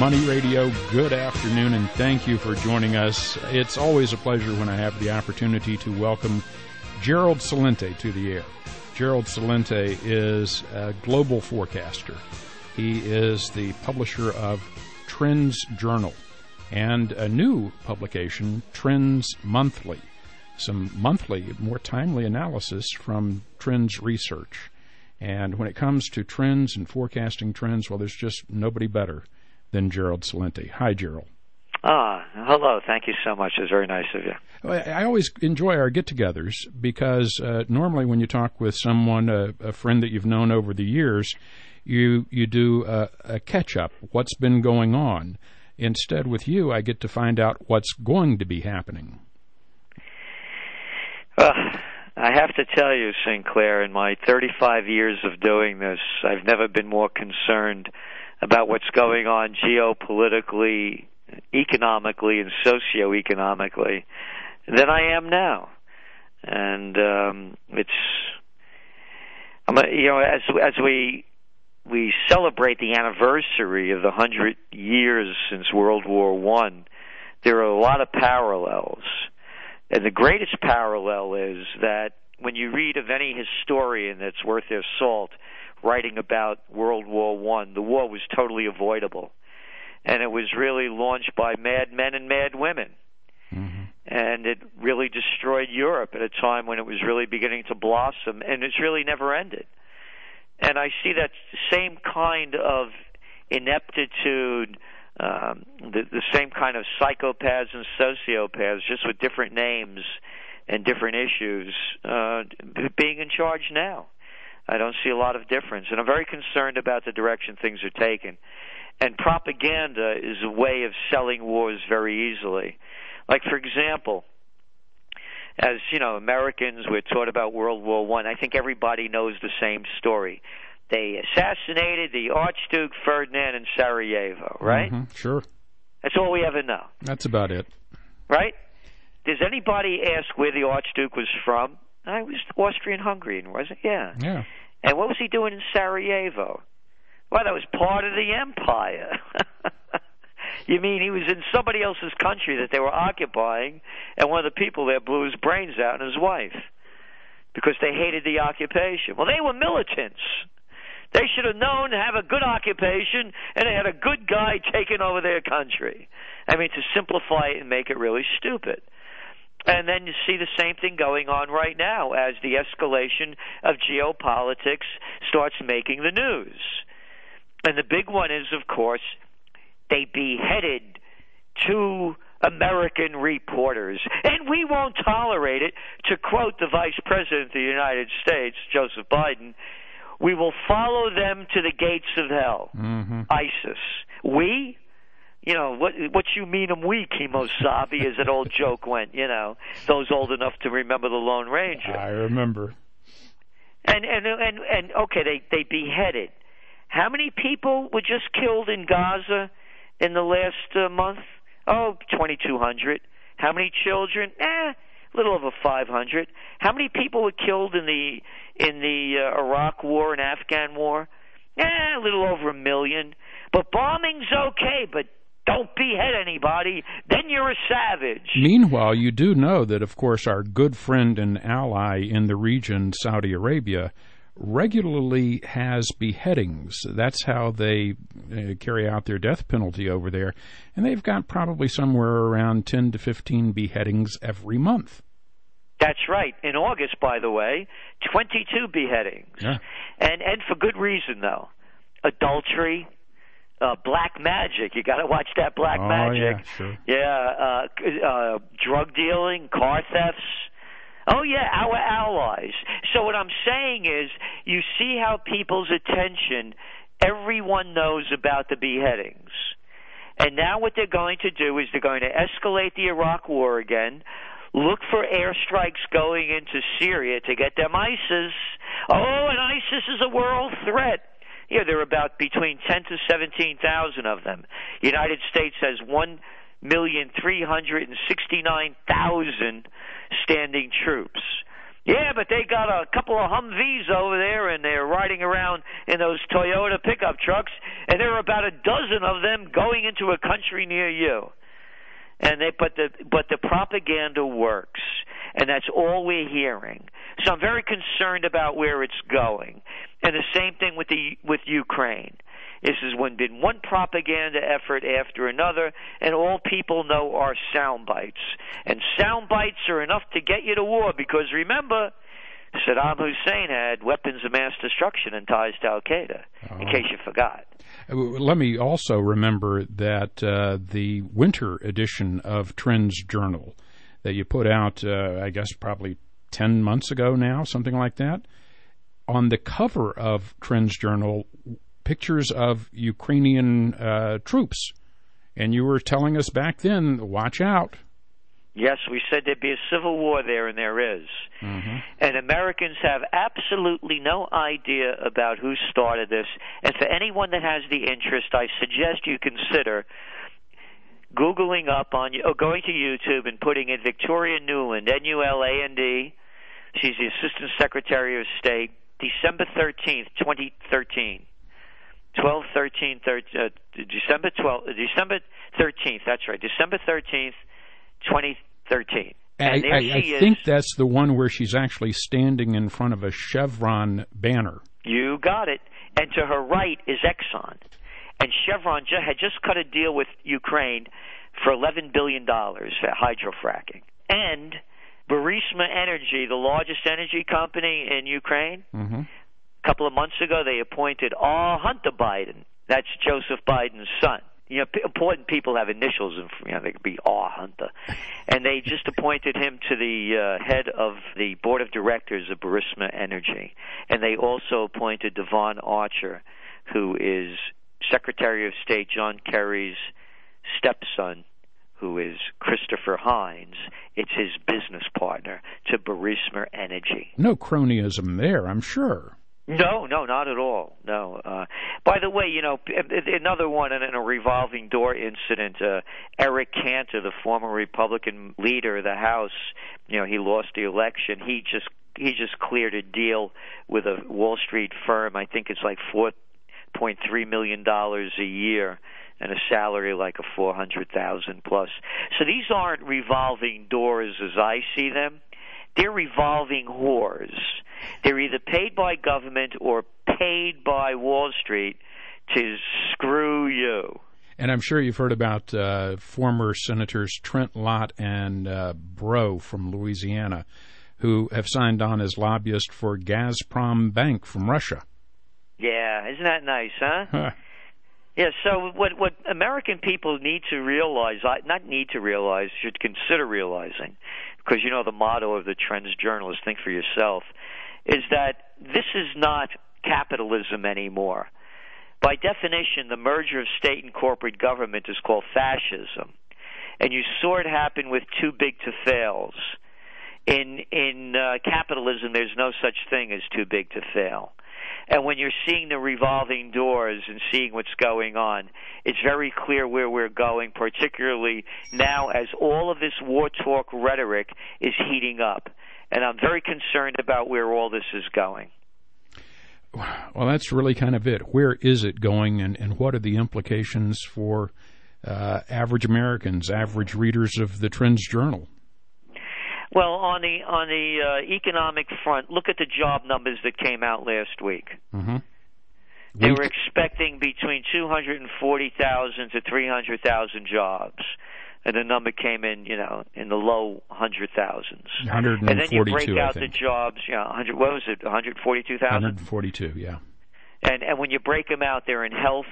Money Radio. Good afternoon, and thank you for joining us. It's always a pleasure when I have the opportunity to welcome Gerald Celente to the air. Gerald Celente is a global forecaster. He is the publisher of TrendsJournal and a new publication, Trends Monthly. Some monthly, more timely analysis from Trends Research. And when it comes to trends and forecasting trends, well, there's just nobody better than Gerald Celente. Hi, Gerald. Hello. Thank you so much. It's very nice of you. I always enjoy our get-togethers because normally when you talk with someone, a friend that you've known over the years, you do a catch-up, what's been going on. Instead, with you, I get to find out what's going to be happening. I have to tell you, Sinclair, in my 35 years of doing this, I've never been more concerned about what's going on geopolitically, economically, and socioeconomically than I am now. And as we celebrate the anniversary of the 100 years since World War I, there are a lot of parallels. And the greatest parallel is that when you read of any historian that's worth their salt writing about World War I, the war was totally avoidable. And it was really launched by mad men and mad women. Mm-hmm. And it really destroyed Europe at a time when it was really beginning to blossom, and it's really never ended. And I see that same kind of ineptitude, the same kind of psychopaths and sociopaths, just with different names and different issues, being in charge now. I don't see a lot of difference, and I'm very concerned about the direction things are taking. And propaganda is a way of selling wars very easily. Like, for example, as you know, Americans, we're taught about World War I. I think everybody knows the same story. They assassinated the Archduke Ferdinand in Sarajevo, right? Mm-hmm, sure. That's all we ever know. That's about it. Right? Does anybody ask where the Archduke was from? I was Austrian-Hungarian, wasn't it? Yeah. Yeah. And what was he doing in Sarajevo? Well, that was part of the empire. You mean he was in somebody else's country that they were occupying, and one of the people there blew his brains out and his wife because they hated the occupation. Well, they were militants. They should have known to have a good occupation, and they had a good guy taking over their country. I mean, to simplify it and make it really stupid. And then you see the same thing going on right now as the escalation of geopolitics starts making the news. And the big one is, of course, they beheaded 2 American reporters. And we won't tolerate it. To quote the Vice President of the United States, Joseph Biden, we will follow them to the gates of hell. Mm-hmm. ISIS. We? You know, what you mean we, Kimosabe, as that old joke went, you know, those old enough to remember the Lone Ranger. I remember. And okay, they beheaded. How many people were just killed in Gaza in the last month? 2,200. How many children? A little over 500. How many people were killed in the Iraq War and Afghan War? A little over 1 million. But bombing's okay, but don't behead anybody, then you're a savage. Meanwhile, you do know that, of course, our good friend and ally in the region, Saudi Arabia, regularly has beheadings. That's how they carry out their death penalty over there. And they've got probably somewhere around 10 to 15 beheadings every month. That's right. In August, by the way, 22 beheadings. Yeah. And for good reason, though. Adultery, black magic. You got to watch that black magic. Yeah, sure. Yeah, drug dealing, car thefts. Oh, yeah, our allies. So what I'm saying is you see how people's attention, everyone knows about the beheadings. And now what they're going to do is they're going to escalate the Iraq War again, look for airstrikes going into Syria to get them ISIS. Oh, and ISIS is a world threat. Yeah, there are about between 10 to 17,000 of them. The United States has 1,369,000 standing troops. Yeah, but they got a couple of Humvees over there, and they're riding around in those Toyota pickup trucks, and there are about a dozen of them going into a country near you. And but the propaganda works, and that's all we're hearing. So I'm very concerned about where it's going. And the same thing with Ukraine. This has been one propaganda effort after another, and all people know are sound bites. And sound bites are enough to get you to war, because remember, Saddam Hussein had weapons of mass destruction and ties to Al-Qaeda, in case you forgot. Let me also remember that the winter edition of TrendsJournal that you put out, I guess probably 10 months ago now, something like that, on the cover of TrendsJournal, pictures of Ukrainian troops. And you were telling us back then, watch out. Yes, we said there'd be a civil war there, and there is. Mm-hmm. And Americans have absolutely no idea about who started this. And for anyone that has the interest, I suggest you consider Googling up or going to YouTube and putting in Victoria Nuland, Nuland. She's the Assistant Secretary of State, December 13th, 2013. December 13th, that's right, December 13th, 2013. And I think that's the one where she's actually standing in front of a Chevron banner. You got it. And to her right is Exxon. And Chevron had just cut a deal with Ukraine for $11 billion for hydrofracking. And Burisma Energy, the largest energy company in Ukraine, a couple of months ago they appointed Hunter Biden. That's Joseph Biden's son. You know, important people have initials, and they could be Hunter. And they just appointed him to the head of the board of directors of Burisma Energy. And they also appointed Devon Archer, who is Secretary of State John Kerry's stepson, who is Christopher Hines. It's his business partner to Burisma Energy. No cronyism there, I'm sure. No, not at all. No. By the way, another one in a revolving door incident. Eric Cantor, the former Republican leader of the House, he lost the election. He just cleared a deal with a Wall Street firm. I think it's like $4.3 million a year, and a salary like a $400,000 plus. So these aren't revolving doors as I see them. They're revolving whores. They're either paid by government or paid by Wall Street to screw you. And I'm sure you've heard about former Senators Trent Lott and Breaux from Louisiana, who have signed on as lobbyists for Gazprom Bank from Russia. Yeah, isn't that nice, huh? Yeah, so what American people need to realize, should consider realizing, because the motto of the TrendsJournal is think for yourself, is that this is not capitalism anymore. By definition, the merger of state and corporate government is called fascism. And you saw it happen with too big to fails. In capitalism, there's no such thing as too big to fail. And when you're seeing the revolving doors and seeing what's going on, it's very clear where we're going, particularly now as all of this war talk rhetoric is heating up. And I'm very concerned about where all this is going. Well, that's really kind of it. Where is it going, and what are the implications for average Americans, average readers of the TrendsJournal? Well, on the economic front, look at the job numbers that came out last week. Mm-hmm. They were expecting between 240,000 to 300,000 jobs, and the number came in, in the low 100,000s. 142, and then you break out the jobs, 100. What was it? 142,000. 142, yeah. And when you break them out, they're in health,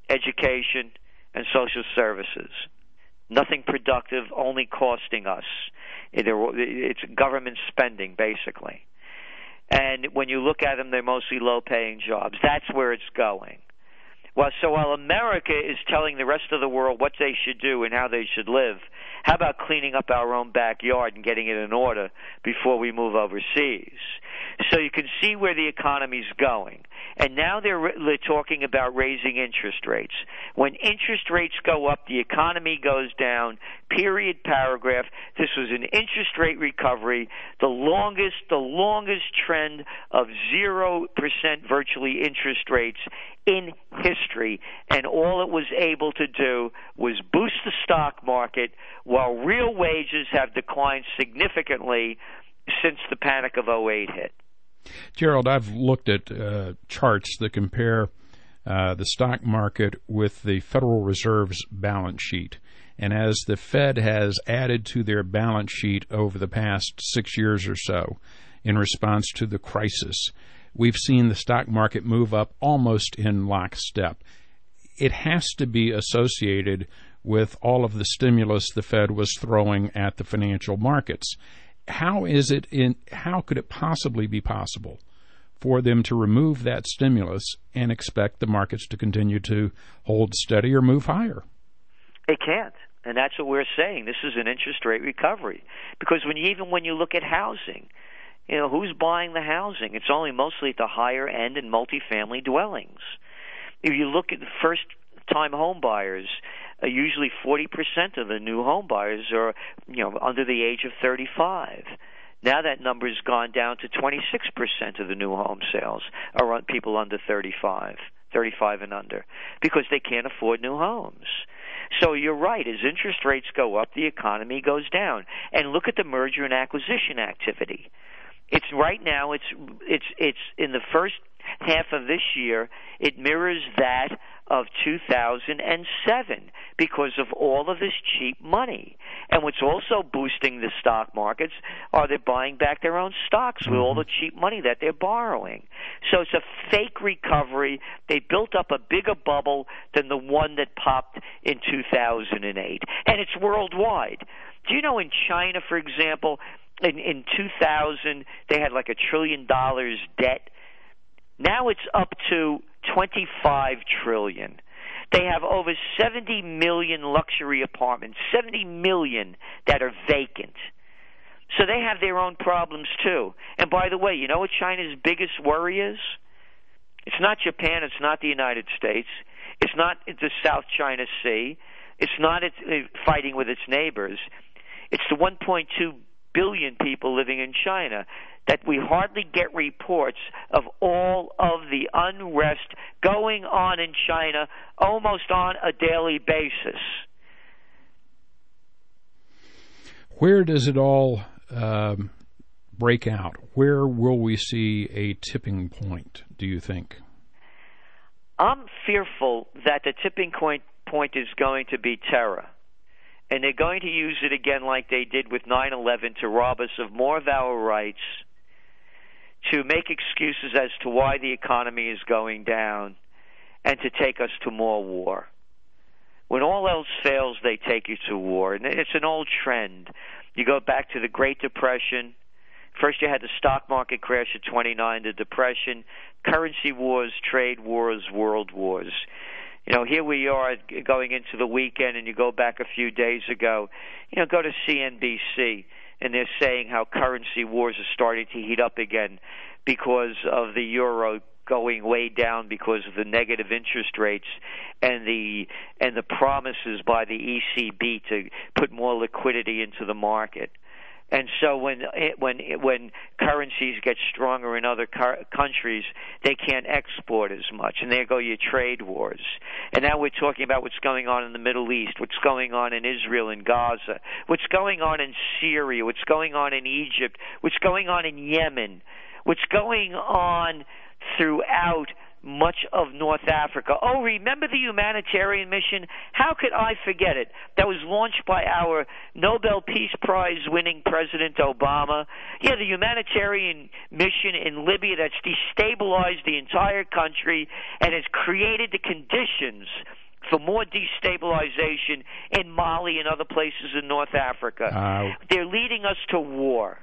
education, and social services. Nothing productive, only costing us. It's government spending, basically. And when you look at them, they're mostly low-paying jobs. That's where it's going. Well, so while America is telling the rest of the world what they should do and how they should live, how about cleaning up our own backyard and getting it in order before we move overseas? So you can see where the economy's going. And now they're talking about raising interest rates. When interest rates go up, the economy goes down, period, paragraph. This was an interest rate recovery, the longest trend of 0% virtually interest rates in history. And all it was able to do was boost the stock market while real wages have declined significantly since the panic of '08 hit. Gerald, I've looked at charts that compare the stock market with the Federal Reserve's balance sheet. And as the Fed has added to their balance sheet over the past 6 years or so in response to the crisis, we've seen the stock market move up almost in lockstep. It has to be associated with all of the stimulus the Fed was throwing at the financial markets. How could it possibly be possible for them to remove that stimulus and expect the markets to continue to hold steady or move higher? It can't. And that's what we're saying. This is an interest rate recovery. Because when you look at housing, who's buying the housing? It's only mostly at the higher end and multifamily dwellings. If you look at the first-time home buyers, usually 40% of the new home buyers are, under the age of 35. Now that number's gone down to 26% of the new home sales are people under 35 and under, because they can't afford new homes. So you're right. As interest rates go up, the economy goes down. And look at the merger and acquisition activity. It's right now. It's in the first half of this year. It mirrors that of 2007 because of all of this cheap money. And what's also boosting the stock markets are they're buying back their own stocks with all the cheap money that they're borrowing. So it's a fake recovery. They built up a bigger bubble than the one that popped in 2008. And it's worldwide. Do you know in China, for example, in 2000, they had like $1 trillion debt. Now it's up to $25 trillion. They have over 70 million luxury apartments, 70 million that are vacant. So they have their own problems too. And by the way, you know what China's biggest worry is? It's not Japan. It's not the United States. It's not the South China Sea. It's not fighting with its neighbors. It's the 1.2 billion people living in China that we hardly get reports of all of the unrest going on in China almost on a daily basis. Where does it all break out? Where will we see a tipping point, do you think? I'm fearful that the tipping point is going to be terror. And they're going to use it again like they did with 9/11 to rob us of more of our rights, to make excuses as to why the economy is going down, and to take us to more war. When all else fails, they take you to war. And it's an old trend. You go back to the Great Depression. First you had the stock market crash of 29, the Depression, currency wars, trade wars, world wars. Here we are going into the weekend, and you go back a few days ago, go to CNBC, and they're saying how currency wars are starting to heat up again because of the euro going way down because of the negative interest rates and the promises by the ECB to put more liquidity into the market. And so when currencies get stronger in other countries, they can't export as much, and there go your trade wars. And now we're talking about what's going on in the Middle East, what's going on in Israel and Gaza, what's going on in Syria, what's going on in Egypt, what's going on in Yemen, what's going on throughout much of North Africa. Oh, remember the humanitarian mission? How could I forget it? That was launched by our Nobel Peace Prize winning President Obama. Yeah, the humanitarian mission in Libya that's destabilized the entire country and has created the conditions for more destabilization in Mali and other places in North Africa. They're leading us to war.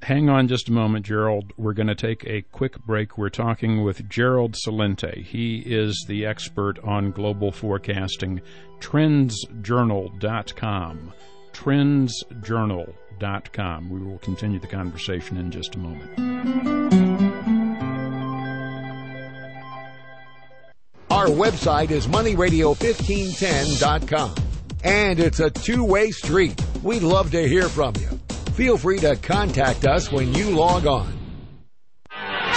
Hang on just a moment, Gerald. We're going to take a quick break. We're talking with Gerald Celente. He is the expert on global forecasting. TrendsJournal.com. TrendsJournal.com. We will continue the conversation in just a moment. Our website is moneyradio1510.com. And it's a two-way street. We'd love to hear from you. Feel free to contact us when you log on.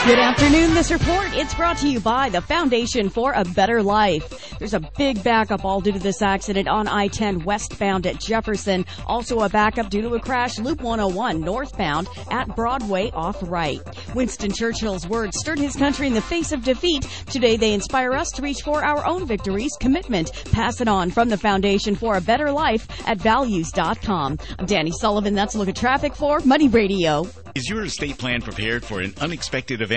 Good afternoon. This report, it's brought to you by the Foundation for a Better Life. There's a big backup all due to this accident on I-10 westbound at Jefferson. Also a backup due to a crash Loop 101 northbound at Broadway off right. Winston Churchill's words stirred his country in the face of defeat. Today they inspire us to reach for our own victories. Commitment. Pass it on from the Foundation for a Better Life at values.com. I'm Danny Sullivan. That's a look at traffic for Money Radio. Is your estate plan prepared for an unexpected event?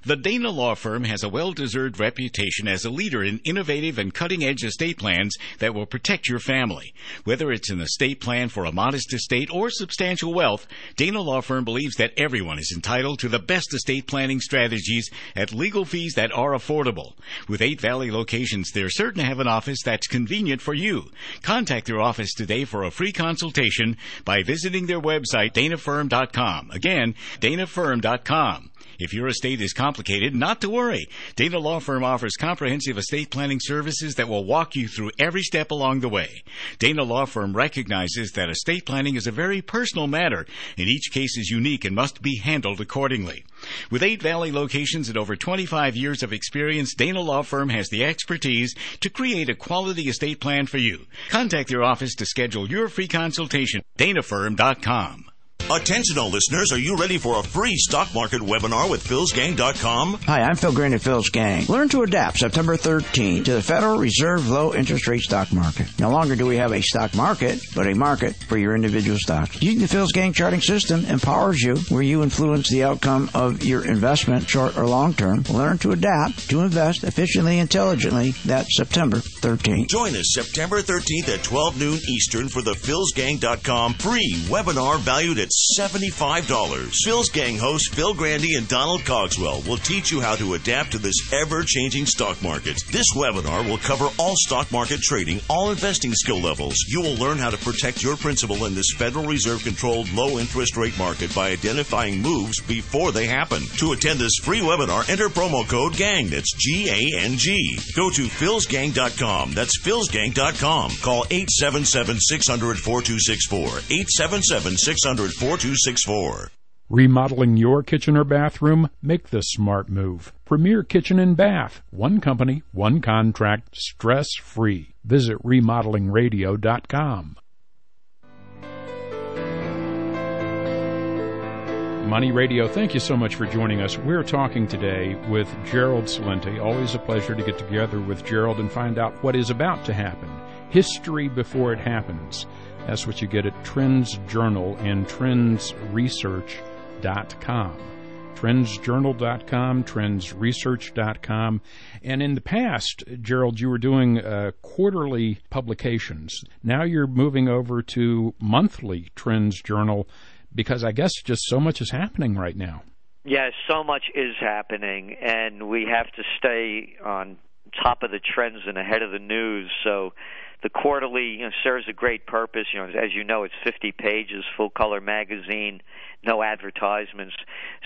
The Dana Law Firm has a well-deserved reputation as a leader in innovative and cutting-edge estate plans that will protect your family. Whether it's an estate plan for a modest estate or substantial wealth, Dana Law Firm believes that everyone is entitled to the best estate planning strategies at legal fees that are affordable. With 8 Valley locations, they're certain to have an office that's convenient for you. Contact their office today for a free consultation by visiting their website, danafirm.com. Again, danafirm.com. If your estate is complicated, not to worry. Dana Law Firm offers comprehensive estate planning services that will walk you through every step along the way. Dana Law Firm recognizes that estate planning is a very personal matter, and each case is unique and must be handled accordingly. With 8 Valley locations and over 25 years of experience, Dana Law Firm has the expertise to create a quality estate plan for you. Contact their office to schedule your free consultation. danafirm.com. Attention all listeners, are you ready for a free stock market webinar with philsgang.com? Hi, I'm Phil Green at Phil's Gang. Learn to adapt September 13th to the Federal Reserve low interest rate stock market. No longer do we have a stock market, but a market for your individual stocks. Using the Phil's Gang charting system empowers you where you influence the outcome of your investment, short or long term. Learn to adapt to invest efficiently and intelligently. That's September 13th. Join us September 13th at 12 noon Eastern for the philsgang.com free webinar valued at $75. Phil's Gang hosts Phil Grandy and Donald Cogswell will teach you how to adapt to this ever-changing stock market. This webinar will cover all stock market trading, all investing skill levels. You will learn how to protect your principal in this Federal Reserve-controlled low-interest rate market by identifying moves before they happen. To attend this free webinar, enter promo code GANG. That's G-A-N-G. Go to philsgang.com. That's philsgang.com. Call 877-600-4264. 877-600-4264. Remodeling your kitchen or bathroom? Make the smart move. Premier Kitchen and Bath. One company, one contract, stress-free. Visit remodelingradio.com. Money Radio, thank you so much for joining us. We're talking today with Gerald Celente. Always a pleasure to get together with Gerald and find out what is about to happen. History before it happens. That's what you get at TrendsJournal and TrendsResearch.com. TrendsJournal.com, TrendsResearch.com. And in the past, Gerald, you were doing quarterly publications. Now you're moving over to monthly Trends Journal because I guess just so much is happening right now. Yes, so much is happening, and we have to stay on top of the trends and ahead of the news. So the quarterly serves a great purpose. As you know, it's 50 pages, full-color magazine, no advertisements.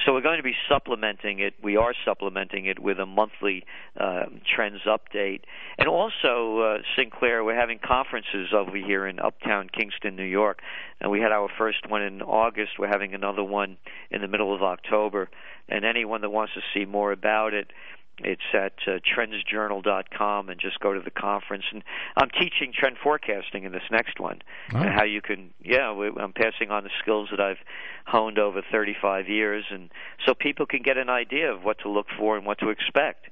So we're going to be supplementing it. We are supplementing it with a monthly trends update. And also, Sinclair, we're having conferences over here in Uptown Kingston, New York. And we had our first one in August. We're having another one in the middle of October. And anyone that wants to see more about it, it's at TrendsJournal.com, and just go to the conference. And I'm teaching trend forecasting in this next one, and how you can, I'm passing on the skills that I've honed over 35 years, and so people can get an idea of what to look for and what to expect.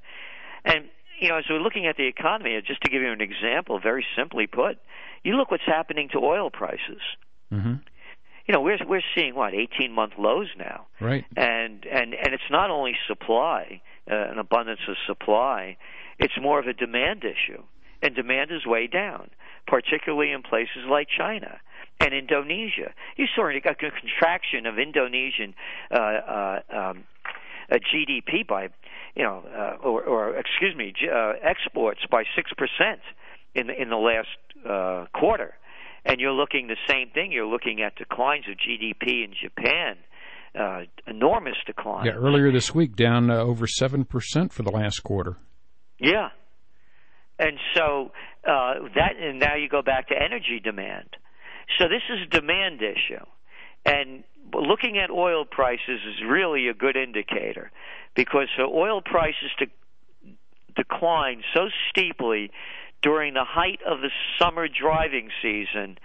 And, as we're looking at the economy, just to give you an example, very simply put, you look what's happening to oil prices. Mm-hmm. We're seeing 18-month lows now, right? And it's not only supply, an abundance of supply. It's more of a demand issue, and demand is way down, particularly in places like China and Indonesia. You saw a contraction of Indonesian GDP by, exports by 6% in the last quarter. And you're looking the same thing. You're looking at declines of GDP in Japan, enormous declines. Yeah, earlier this week, down over 7% for the last quarter. Yeah. And so and now you go back to energy demand. So this is a demand issue. And looking at oil prices is really a good indicator, because for oil prices to decline so steeply during the height of the summer driving season,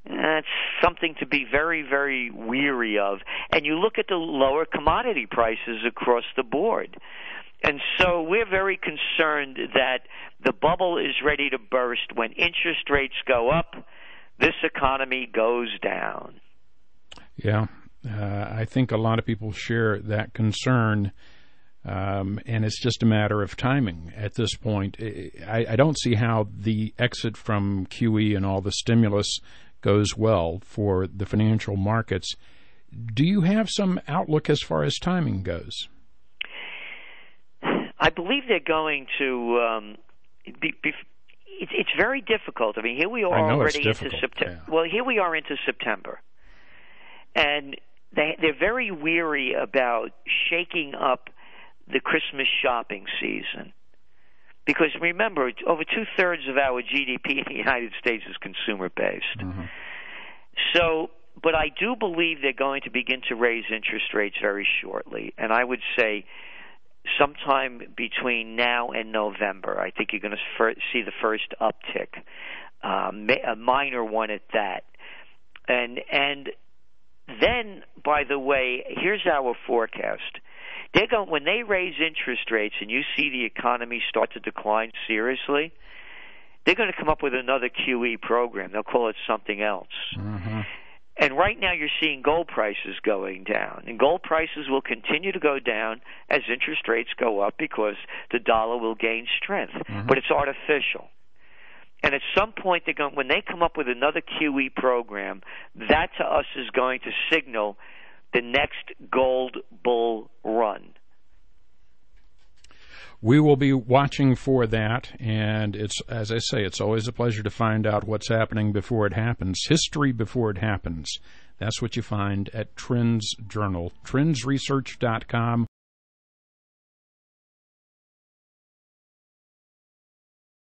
that's something to be very, very weary of. And you look at the lower commodity prices across the board. And so we're very concerned that the bubble is ready to burst. When interest rates go up, this economy goes down. Yeah, I think a lot of people share that concern, and it's just a matter of timing at this point. I don't see how the exit from QE and all the stimulus goes well for the financial markets. Do you have some outlook as far as timing goes? I believe they're going to it's very difficult. I mean, here we are already into September. Yeah. Well, here we are into September. And they're very weary about shaking up the Christmas shopping season. Because remember, over 2/3 of our GDP in the United States is consumer-based. Mm-hmm. So, but I do believe they're going to begin to raise interest rates very shortly. And I would say sometime between now and November, I think you're going to see the first uptick, a minor one at that. And then, by the way, here's our forecast. When they raise interest rates and you see the economy start to decline seriously, they're going to come up with another QE program. They'll call it something else. Mm-hmm. And right now you're seeing gold prices going down. And gold prices will continue to go down as interest rates go up because the dollar will gain strength. Mm-hmm. But it's artificial. And at some point, when they come up with another QE program, that to us is going to signal the next gold bull run. We will be watching for that, and it's, as I say, it's always a pleasure to find out what's happening before it happens. History before it happens. That's what you find at Trends Journal. TrendsResearch.com.